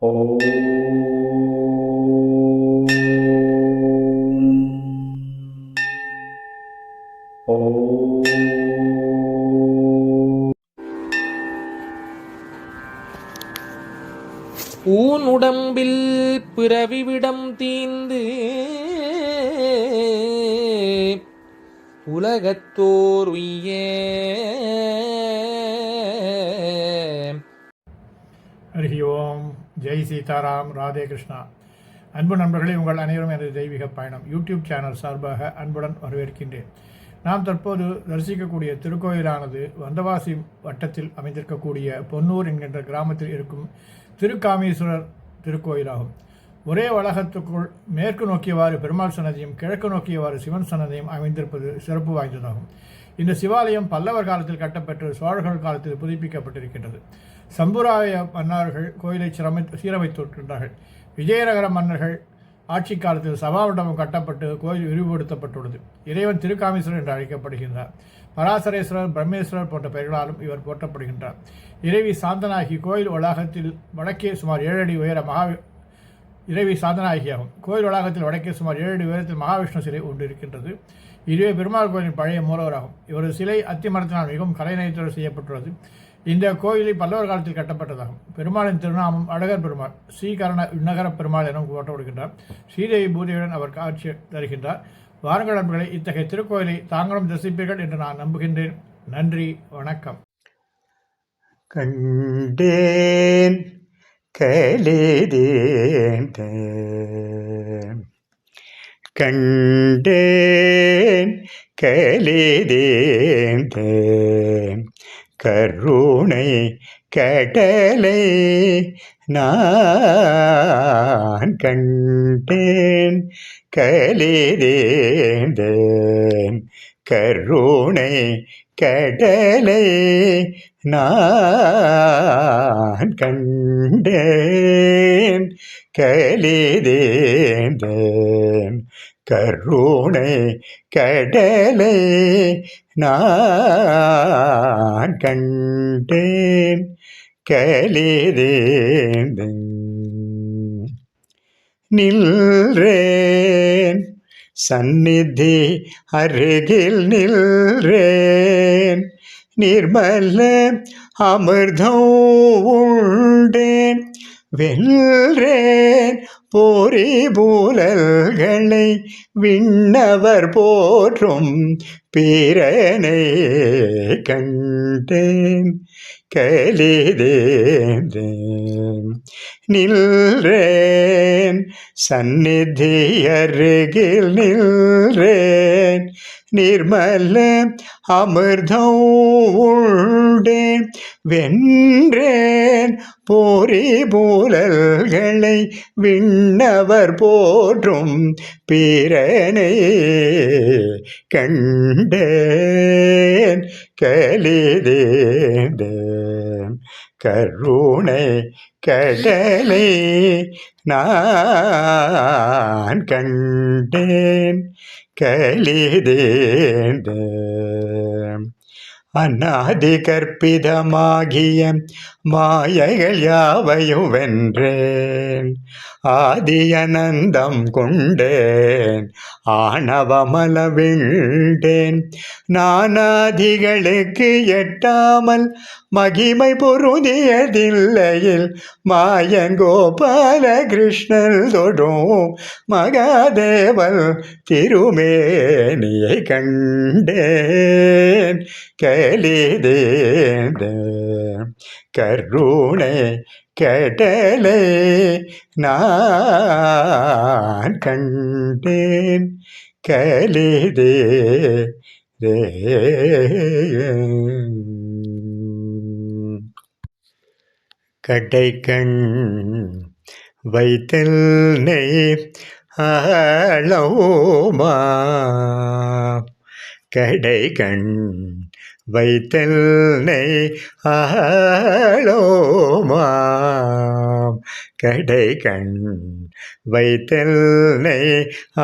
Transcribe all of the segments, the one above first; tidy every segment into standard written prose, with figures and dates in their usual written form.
ஓம் ஓம் ஊன் உடம்பில் பிறவிவிடம் தீந்து உலகத்தோர் உய்ய ஹரி ஓம். ஜெய் சீதாராம். ராதே கிருஷ்ணா. அன்பு நண்பர்களே, உங்கள் அனைவரும் எனது தெய்வீக பயணம் யூடியூப் சேனல் சார்பாக அன்புடன் வரவேற்கின்றேன். நாம் தற்போது தரிசிக்கக்கூடிய திருக்கோயிலானது வந்தவாசி வட்டத்தில் அமைந்திருக்கக்கூடிய பொன்னூர் என்கின்ற கிராமத்தில் இருக்கும் திருக்காமீஸ்வரர் திருக்கோயிலாகும். ஒரே வளாகத்துக்குள் மேற்கு நோக்கியவாறு பெருமாள் சன்னதியும் கிழக்கு நோக்கியவாறு சிவன் சன்னதியும் அமைந்திருப்பது சிறப்பு வாய்ந்ததாகும். இந்த சிவாலயம் பல்லவர் காலத்தில் கட்டப்பட்டு சோழர்கள் காலத்தில் புதுப்பிக்கப்பட்டிருக்கின்றது. சம்புராய மன்னர்கள் கோயிலை சீரமைத்திருக்கின்றார்கள். விஜயநகர மன்னர்கள் ஆட்சி காலத்தில் சபாமண்டபம் கட்டப்பட்டு கோயில் விரிவுபடுத்தப்பட்டுள்ளது. இறைவன் திருக்காமீஸ்வரர் என்று அழைக்கப்படுகின்றார். பராசரேஸ்வரர், பிரம்மேஸ்வரர் போன்ற பெயர்களாலும் இவர் போற்றப்படுகின்றார். இறைவி சாந்தனாகி கோயில் வளாகத்தில் வடக்கே சுமார் 7 அடி உயர இறைவி சாந்தனாகியாகும். கோயில் வளாகத்தில் வடக்கே சுமார் 7 அடி உயரத்தில் மகாவிஷ்ணு சிலை ஒன்று இருக்கின்றது. இதுவே பெருமாள் கோயிலின் பழைய மூலவராகும். இவரது சிலை அத்தி மரத்தினால் மிகவும் கலைநயத்துடன் செய்யப்பட்டுள்ளது. இந்த கோயிலை பல்லவர் காலத்தில் கட்டப்பட்டதாகும். பெருமாளின் திருநாமம் அழகர் பெருமாள். ஸ்ரீகரண விண்ணகர பெருமாள் என போற்றப்படுகின்றார். ஸ்ரீதேவி பூதேவியுடன் அவர் காட்சி தருகின்றார். வாருங்கள் நண்பர்களை, இத்தகைய திருக்கோயிலை தாங்களும் தரிசிப்பீர்கள் என்று நான் நம்புகின்றேன். நன்றி, வணக்கம். கண்டேன் கலிதேன் கண்டேன் கலிதேன் கருணை கடலை நான் கண்டேன் கலிதேன் கருணை கடலை நான் கண்டேன் கலிதேன் கருணை கடலை நான் கண்டேன் கலிதேன் நில்றேன் சந்நிதி அருகில் நில்றேன் நிர்மல அமிர்தம் உண்டேன் வெல்றேன் போரி பூலல்களை விண்ணவர் போற்றும் பீரனை கண்டேன் கலிதேன் நில்றேன் சந்நிதி அருகில் நில்றேன் நிர்மல அமிர்தம் உண்டேன் வென்றேன் போரி பூலல்களை விண்ணவர் போற்றும் பீரனை கண்டேன் கலிதேன் கருணை கடலை நான் கண்டேன் கலிதேன் அநாதி கற்பிதமாகிய மாயைகள் யாவையும் வென்றேன் ஆதி அனந்தம் கொண்டேன் ஆணவமல வீழ்ந்தேன் நானாதிகளுக்கு எட்டாமல் மகிமை பொருந்தியதில்லையில் மாயங்கோபால கிருஷ்ணன் தொடும் மகாதேவல் திருமேனியை கண்டேன் கலிதேன் கருணை கடலை நான் கண்டேன் கலிதேன் கடைக்கண் வைத்தல்னை ஆளோமா கடைக்கண் வைத்தல்னை ஆளோமாம் கடை கண் வைத்தல்னை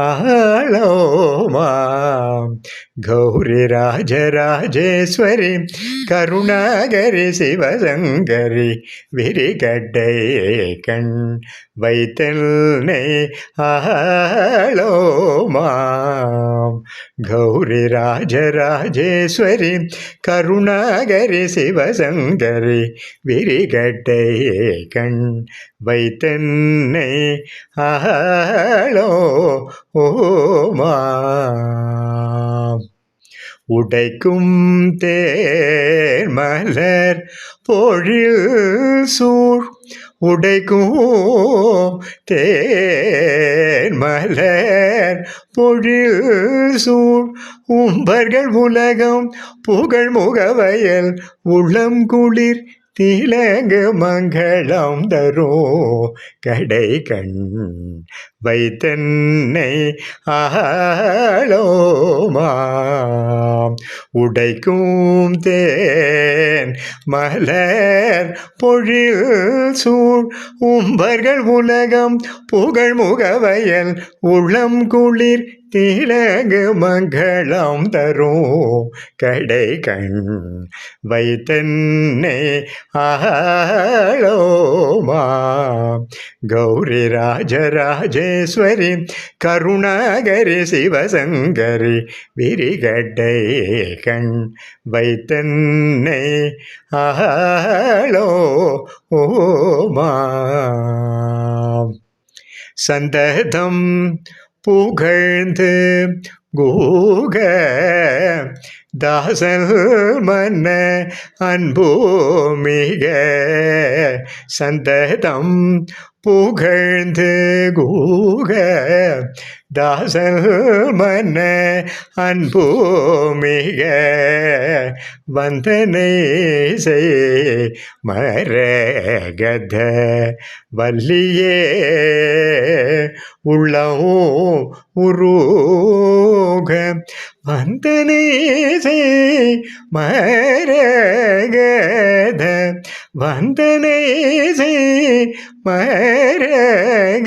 ஆளோமாம் கௌரி ராஜராஜேஸ்வரி கருணாகரி சிவசங்கரி விரிகடை கண் வைத்தல்னை ஆளோமாம் கௌரி ராஜராஜேஸ்வரி கருணாகரி சிவசங்கரி விரிகடை கண் வைத்தன்னை ஆளோமாம் உடைக்கும் தேர்மலர் பொழில் சூழ் உடைக்கும் தேர்மலர் பொழில் சூழ் உம்பர்கள் உலகம் புகழ் முகவயல் உள்ளம் குளிர் திலங்கு மங்களம் தரும் கடை கண் வைத்தன்னை ஆளோமாம் உடைக்கும் தேன் மலர் பொழில் சூழ் உம்பர்கள் உலகம் புகழ் முகவயல் உள்ளம் குளிர் திலங்கு மங்களம் தரும் கடை கண் வைத்தன்னை ஆளோமாம் கௌரி ராஜராஜேஸ்வரி கருணாகரி சிவசங்கரி விரிகடை கண் வைத்தன்னை ஆளோமாம் சந்ததம் புகழ்ந்து கூக தாசல் மன்ன அன்போமிக சந்ததம் புகழ்ந்து கூக தாசல் மன்ன அன்போமிக வந்தனை செய் மரகத வல்லியே உள்ளவும் உருக வந்தனை செய் மரகத வந்தனை செய் மரகத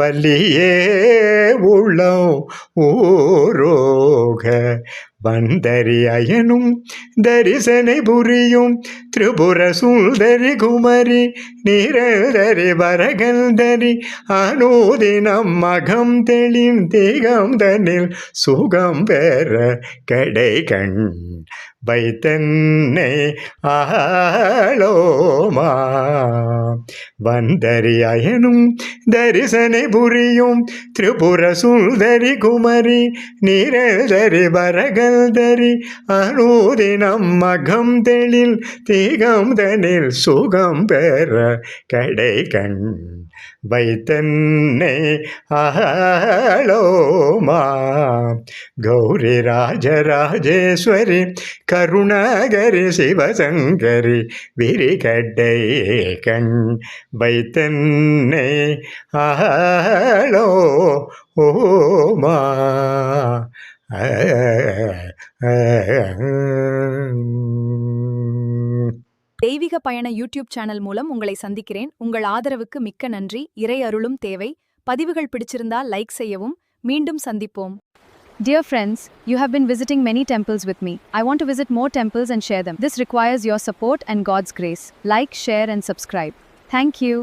வல்லியே உள்ளம் ஊரோக வந்தரி அயனும் தரிசனை புரியும் திரிபுர சுந்தரி குமரி நிரதரி வரகந்தரி அனுதினம் மகம் தெளின் திகம் தனில் சுகம் பெற கடை கண் வைத்தன்னை ஆளோமா வந்தரி அயனும் தரிசனை புரியும் திரிபுர சுந்தரி குமரி நிரதரி வரகந்தரி அனுதினம் மகம் தெளில் திகம் தனில் சுகம் பெற கடை கண் வைத்தன்னை ஆளோமா கௌரி ராஜராஜேஸ்வரி கருணாகரி சிவசங்கரி விரிகடை கண் வைத்தன்னை ஆளோமா தெய்வீக பயண யூடியூப் சேனல் மூலம் உங்களை சந்திக்கிறேன். உங்கள் ஆதரவுக்கு மிக்க நன்றி. இறை அருளும் தேவை. பதிவுகள் பிடிச்சிருந்தால் லைக் செய்யவும். மீண்டும் சந்திப்போம். Dear friends, you have been visiting many temples with me. I want to visit more temples and share them. This requires your support and God's grace. Like, share and subscribe. Thank you.